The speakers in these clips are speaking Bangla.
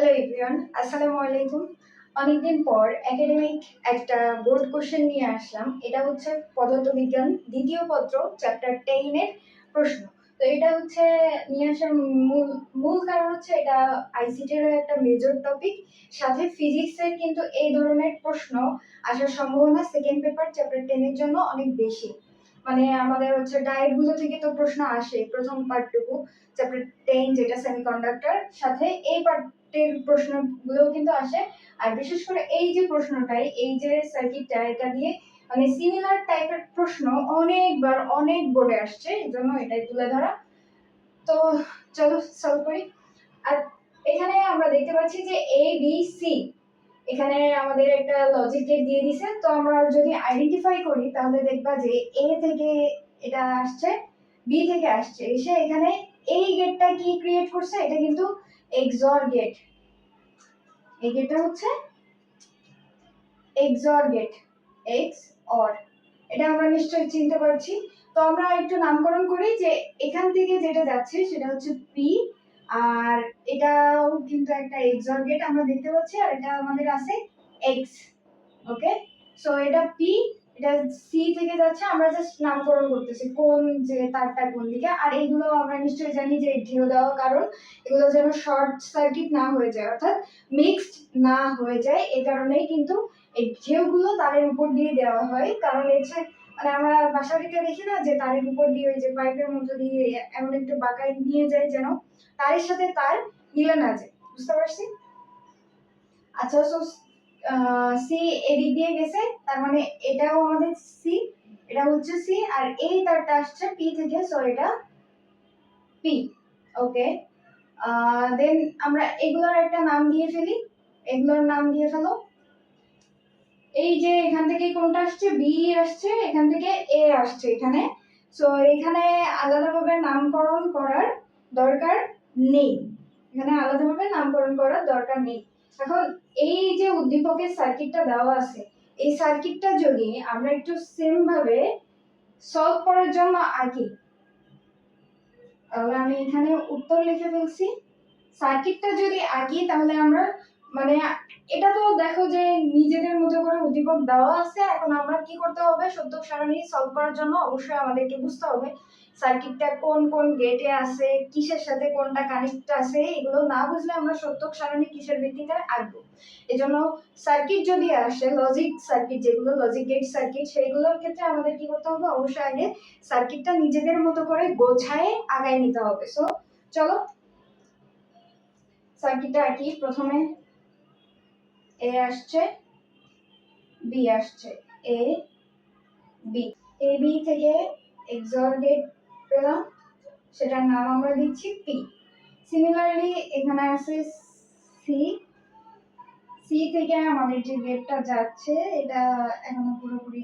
হ্যালো এভরিওয়ান, আসসালামু আলাইকুম। অনেকদিন পর একাডেমিক একটা বোর্ড কোশ্চেন নিয়ে আসলাম। এটা হচ্ছে পদার্থবিজ্ঞান দ্বিতীয় পত্র চ্যাপ্টার 10 এর প্রশ্ন। তো এটা হচ্ছে নিয়ে আসার মূল মূল কারণ হচ্ছে এটা আইসিটির একটা মেজর টপিক, সাথে ফিজিক্সের কিন্তু এই ধরনের প্রশ্ন আসার সম্ভাবনা সেকেন্ড পেপার চ্যাপ্টার 10 এর জন্য অনেক বেশি। মানে আমাদের হচ্ছে ডায়েটগুলো থেকে তো প্রশ্ন আসে, প্রথম পার্টটুকু চ্যাপ্টার 10 যেটা সেমিকন্ডাক্টর, সাথে এই পার্টের প্রশ্নগুলোও কিন্তু আসে। আর বিশেষ করে এই যে প্রশ্নটাই, এই যে সার্কিটটা, এটা দিয়ে মানে সিমিলার টাইপের প্রশ্ন অনেকবার অনেক বোর্ডে আসছে, এই জন্য এটাই তুলে ধরা। তো চলো সলভ করি। আর এখানে আমরা দেখতে পাচ্ছি যে এ বি সি, এখানে আমাদের একটা লজিক গেট দিয়ে দিছে। তো আমরা যদি আইডেন্টিফাই করি তাহলে দেখবা যে এ থেকে এটা আসছে, বি থেকে আসছে, এসে এখানে এই গেটটা কি ক্রিয়েট করছে, এটা কিন্তু এক্সঅর গেট। এই গেটটা হচ্ছে এক্সঅর গেট, এক্স অর, এটা আমরা নিশ্চয়ই চিনতে পারছি। তো আমরা একটু নামকরণ করি যে এখান থেকে যেটা যাচ্ছে সেটা হচ্ছে পি, আর এটাও কিন্তু একটা এক্সঅর গেট আমরা দেখতে পাচ্ছি, আর এটা আমাদের আছে এক্স। ওকে, সো এটা পি, এটা সি থেকে যাচ্ছে, আমরা জাস্ট নামকরণ করতেছি কোন যে তারটা কোন দিকে। আর এগুলো আমরা নিশ্চয়ই জানি যে ঢেউ দেওয়া, কারণ এগুলো যেন শর্ট সার্কিট না হয়ে যায়, অর্থাৎ মিক্সড না হয়ে যায়, এই কারণেই কিন্তু এই ঢেউগুলো তারের উপর দিয়ে দেওয়া হয়। কারণ হচ্ছে মানে আমরা বাসাবাড়িতে দেখি না যে তারের উপর দিয়ে ওই যে পাইপের মধ্যে দিয়ে এমন একটু বাঁকায় নিয়ে যায় যেন তারের সাথে তার মিলে না যায়, বুঝতে পারছি? আচ্ছা, সো সি এদিক দিয়ে গেছে, তার মানে এটাও আমাদের সি, এটা হচ্ছে সি, আর এই তারটা আসছে পি থেকে, সো এটা পি। ওকে, দেন আমরা এগুলোর একটা নাম দিয়ে ফেলি, এগুলোর নাম দিয়ে ফেলো। এই যে এখান থেকে কোনটা আসছে, বি আসছে, এখান থেকে এ আসছে এখানে, সো এখানে আলাদাভাবে নামকরণ করার দরকার নেই, এখানে আলাদাভাবে নামকরণ করার দরকার নেই। এখন এই যে উদ্দীপকের সার্কিটটা দেওয়া আছে, এই সার্কিটটা যদি আমরা একটু সেম ভাবে সলভ করার জন্য আঁকি, তাহলে আমি এখানে উত্তর লিখে ফেলছি। সার্কিটটা যদি আঁকি তাহলে আমরা মানে এটা তো দেখো যে নিজেদের মতো করে উদ্দীপক দেওয়া আছে। এখন আমরা কি করতে হবে, সত্যক সারণী সলভ করার জন্য অবশ্যই আমাদেরকে বুঝতে হবে সার্কিটটা কোন কোন গেটে আছে, কিসের সাথে কোনটা কানেক্ট আছে। এগুলো না বুঝলে আমরা সত্যক সারণী কিসের ভিত্তিতে আঁকবো? এজন্য সার্কিট যদি আসে, লজিক সার্কিট যেগুলো লজিক গেট সার্কিট, সেইগুলোর ক্ষেত্রে আমাদের কি করতে হবে, অবশ্যই আগে সার্কিটটা নিজেদের মতো করে গোছায় আগায় নিতে হবে। সো চলো সার্কিটটা আঁকি। প্রথমে এ আসছে, বি আসছে, এ বি, এ বি থেকে এক্সঅর গেট পেলাম, সেটার নাম আমরা দিচ্ছি পি। সিমিলারলি এখানে আছে সি, সি থেকে আমাদের যে গেটটা যাচ্ছে এটা এখনো পুরোপুরি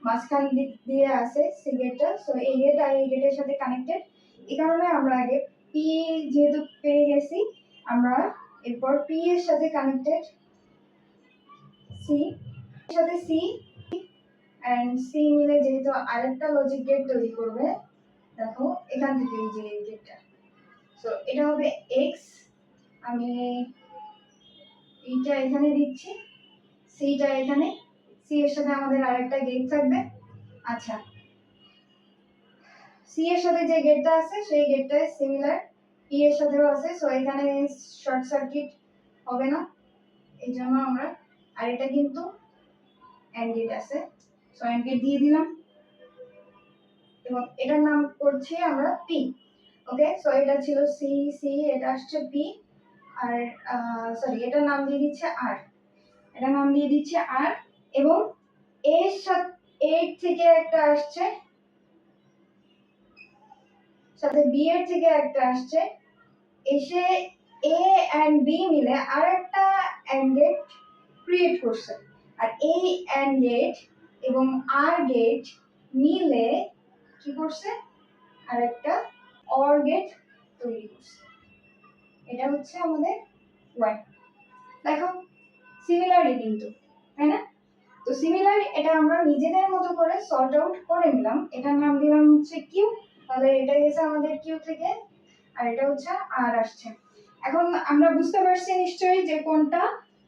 মাঝখান দিক দিয়ে আছে সি গেটটা, সো এই গেট আর এই গেটের সাথে কানেক্টেড। এই কারণে আমরা আগে পি যেহেতু পেয়ে গেছি, আমরা এরপর পি এর সাথে কানেক্টেড সি, এর সাথে সি এন্ড সি মিলে যেহেতু আরেকটা লজিক গেট তৈরি করবে, দেখো এখান থেকে এই যে এই গেটটা, সো এটা হবে এক্স। আমি এইটা এখানে দিচ্ছি, সিটা এখানে, সি এর সাথে আমাদের আরেকটা গেট থাকবে। আচ্ছা, সি এর সাথে যে গেটটা আছে সেই গেটটা সিমিলার পি এর সাথেও আছে, সো এখানে শর্ট সার্কিট হবে না, এই জন্য আমরা, আর এটা কিন্তু এন্ড গেট আছে, সো এন্ড গেট দিয়ে দিলাম এবং এটার নাম করছি আমরা পি। ওকে, সো এটা ছিল সি, সি এটা আসছে পি, আর সরি এটার নাম দিয়ে দিচ্ছে আর, এটার নাম দিয়ে দিচ্ছে আর, এবং এর সাথে এর থেকে একটা আসছে, সাথে বি এর থেকে একটা আসছে, এসে এ এন্ড বি মিলে আরেকটা এন্ড গেট ক্রিয়েট করছে, আর এই এন্ড গেট এবং আর গেট মিলে কি করছে, আরেকটা অর গেট তৈরি করছে। এটা হচ্ছে আমাদের ওয়াই। দেখো সিমিলারই কিন্তু, তাই না? তো সিমিলার এটা আমরা নিজেদের মতো করে সর্ট আউট করে নিলাম, এটার নাম দিলাম হচ্ছে কিউ, তাহলে এটা গেছে আমাদের কিউ থেকে, আর এটা হচ্ছে আর আসছে। এখন আমরা বুঝতে পারছি নিশ্চয়ই যে কোনটা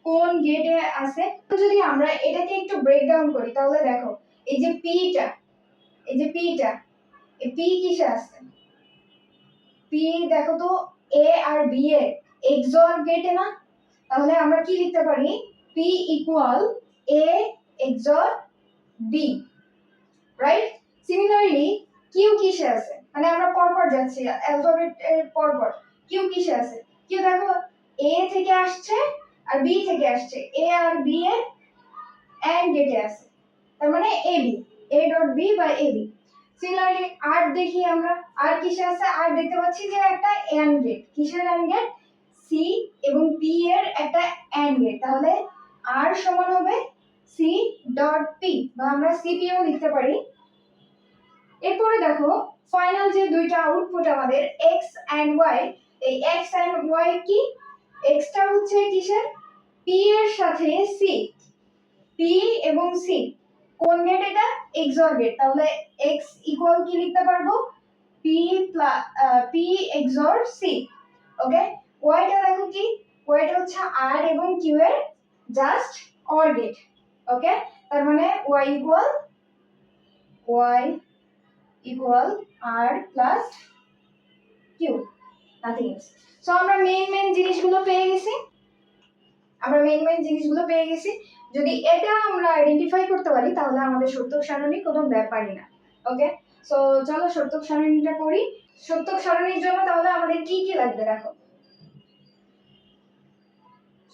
কোন গেটে আছে। তো যদি আমরা এটাকে একটু ব্রেকডাউন করি তাহলে দেখো এই যে পিটা, এই যে পিটা, এই পি কিসে আছে? পি দেখো তো এ আর বি এর এক্সঅর গেটে না? তাহলে আমরা কি লিখতে পারি? পি ইকুয়াল এ এক্সঅর বি, রাইট? সিমিলারলি কিউ কিসে আছে? মানে আমরা পরপর যাচ্ছি অ্যালফাবেট এর পরপর। কিউ কিসে আছে? কিউ দেখো এ থেকে আসছে আর বি থেকে আসছে, এ আর বি এর এন্ড গেটে আছে, তার মানে A B, A dot B বা এ বি। সিমিলারলি আর দেখি আমরা, আর কিসে আছে? আর দেখতে পাচ্ছি যে একটা এন্ড গেট। কিসের এন্ড গেট? সি এবং পি এর একটা এন্ড গেট। তাহলে আর সমান হবে সি ডট পি, বা আমরা সিপিও লিখতে পারি। এরপরে দেখো ফাইনাল যে দুইটা আউটপুট আমাদের x এন্ড y, এই x এন্ড y কি? x টা হচ্ছে কিসের? p এর সাথে c, p এবং c কোন গেট এটা? XOR gate. তাহলে x ইকুয়াল কি লিখতে পারবো? p p XOR c। ওকে, y টা দেখো কি? y টা হচ্ছে r এবং q এর জাস্ট OR গেট। ওকে, তার মানে y equal r plus q, nothing else. So আমরা মেইন জিনিসগুলো পেয়ে গেছি। যদি এটা আমরা আইডেন্টিফাই করতে পারি তাহলে আমাদের সত্যক সারণী কোনো ব্যাপারই না। ওকে, সো চলো সত্যক সারণীটা করি। সত্যক সারণীর জন্য তাহলে আমাদের কি কি লাগবে দেখো।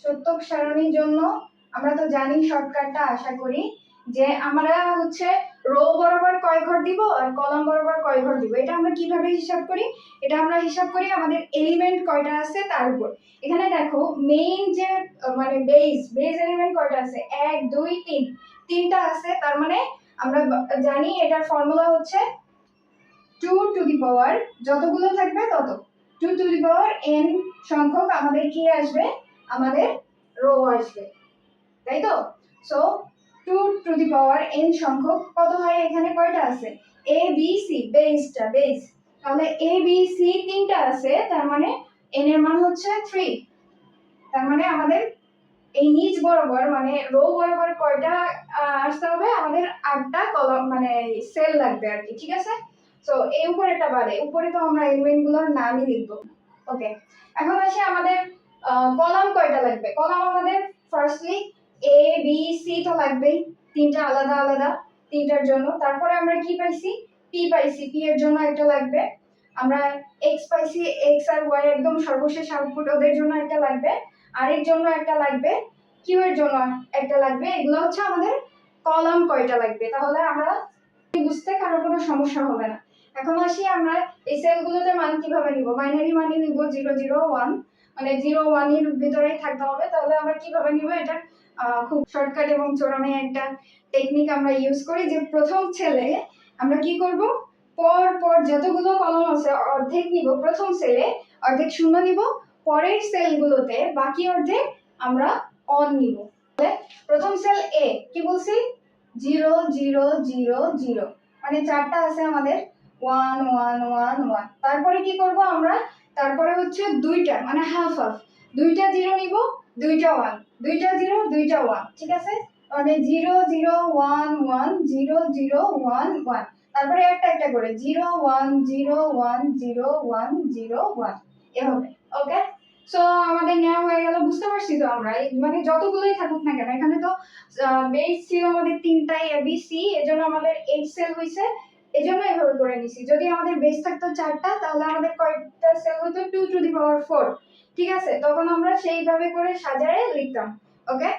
সত্যক সারণীর জন্য আমরা তো জানি শর্টকাটটা, আশা করি যে আমরা হচ্ছে রো বরাবর কয় ঘর দিব আর কলাম বরাবর কয় ঘর দিব। এটা আমরা কিভাবে হিসাব করি? এটা আমরা হিসাব করি আমাদের এলিমেন্ট কয়টা আছে তার উপর। এখানে দেখো মেইন যে মানে বেস এলিমেন্ট কয়টা আছে? 1 2 3, তিনটা আছে। তার মানে আমরা জানি এটার ফর্মুলা হচ্ছে 2 টু দি পাওয়ার, যতগুলো থাকবে তত, 2 টু দি পাওয়ার n সংখ্যক আমাদের কি আসবে? আমাদের রো আসবে, তাই তো? So 2 to the power n সংখ্যক কত হয়? এখানে কয়টা আছে? a b c, বেস, তাহলে a b c তিনটা আছে, তার মানে n এর মান হচ্ছে 3। তার মানে আমাদের এই নিচ বরাবর মানে রো বরাবর কয়টা আসতে হবে? আমাদের 8টা কলাম মানে সেল লাগবে আর কি, ঠিক আছে? সো এই উপরেটা বাদে, উপরে তো আমরা এলিমেন্ট গুলোর নামই লিখবো। ওকে, এখন আসি আমাদের কলাম কয়টা লাগবে। কলাম আমাদের ফার্স্টলি এ বি সি তো লাগবেই, তিনটা আলাদা আলাদা, তিনটার জন্য। তারপরে আমরা কি পাইছি? পি পাইছি, পি এর জন্য একটা লাগবে। আমরা এক্স পাইছি, এক্স আর ওয়াই একদম সর্বশেষ আউটপুট, ওদের জন্য একটা লাগবে। আর এর জন্য একটা লাগবে, কিউ এর জন্য একটা লাগবে। এগুলো হচ্ছে আমাদের কলাম কয়টা লাগবে। তাহলে আমরা বুঝতে কারো কোনো সমস্যা হবে না। এখন আসি আমরা এই সেলগুলোতে মান কিভাবে নিব। বাইনারি মানে নিব 0 0 1, মানে 0 1 এর ভিতরেই থাকতে হবে। তাহলে আমরা কিভাবে নিব? এটা খুব শর্টকাট এবং চোরামে একটা টেকনিক আমরা ইউজ করি, যে প্রথম সেলে আমরা কি করব? পর যতগুলো কলাম আছে অর্ধেক নিব, প্রথম সেলে অর্ধেক শূন্য নিব, পরের সেলগুলোতে বাকি অর্ধেক আমরা অন নিব। প্রথম সেল এ কি বলছি? 0 0 0 0, মানে চারটা আছে আমাদের 1 1 1 1। তারপরে কি করব আমরা? তারপরে হচ্ছে দুইটা মানে হাফ হাফ, দুইটা 0 নিব, দুইটা 1, দুইটা 0 দুইটা 1, ঠিক আছে? মানে 0 0 1 1 0 0 1 1, তারপরে একটা একটা করে 0 1 0 1 0 1 0 1, এভাবে। ওকে, সো আমাদের নেওয়া হয়ে গেল। বুঝতে পারছি তো আমরা মানে যতগুলোই থাকুক না কেন, এখানে তো বেস ছিল আমাদের তিনটাই এ বি সি, এজন্য আমাদের 8 সেল হইছে, এজন্য এভাবে করে নিছি। যদি আমাদের বেস থাকতো 4টা তাহলে আমাদের কয়টা সেল হতো? 2 টু দি পাওয়ার 4, ঠিক আছে? তখন আমরা সেইভাবে করে সাজায়ে লিখতাম। ওকে,